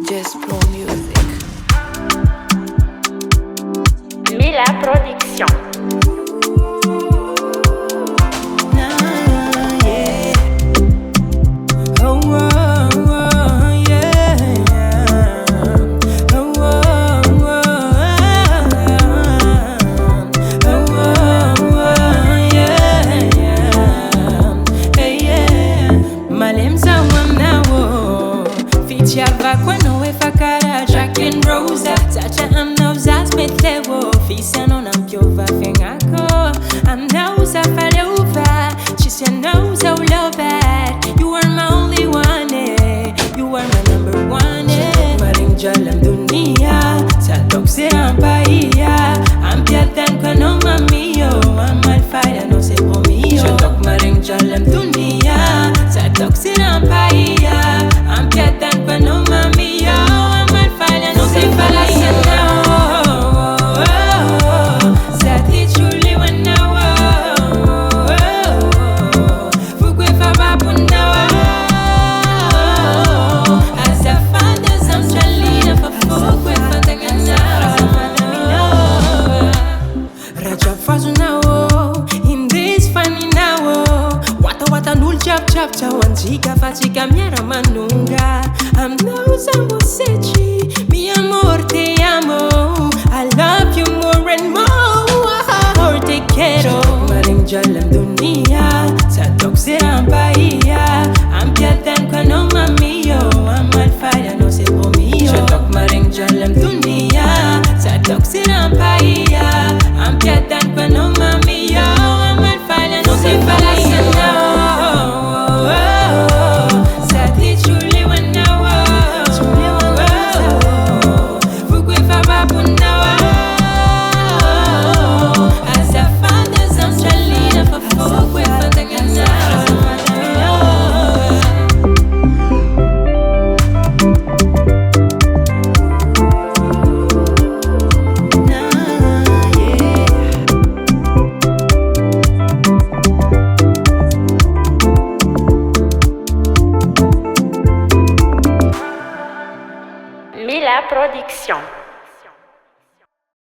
Jees Pro Music. Milah Production. Java quando e fa cara Jack and Rosa Sacha am nauza smetlewo Fisa non am piova fengako Am nauza falova She said nauza ulobad You are my only one You are my number one Maring jalan dunia Sa tokse ampaia Am piatan kono mamio Am alfaya no se pomio Tok maring jalan dunia Sa tokse ampaia Am piatan kono mamio Am alfaya no se pomio Sa ti chuli wanawa Fukwe faba punawa Asa fanda samchalina fa fukwe fantangana Raja fazu nawo In this funny nawo Wata nul chap chap chawanchika fatika miara manunga Am nauza mosechi Mi amor te amo I love you more and more Te quiero Maring jalan dunia Sa tokse ampaia Am piatan kono mamio Am alfaya no se pomio Tok maring jalan dunia Sa tokse ampaia Am piatan kono mamio Am alfaya no se pomio Sa ti chuli wanawa Fukwe faba punawa Asa fanda samchalina fa fukwe fantangana Milah Production.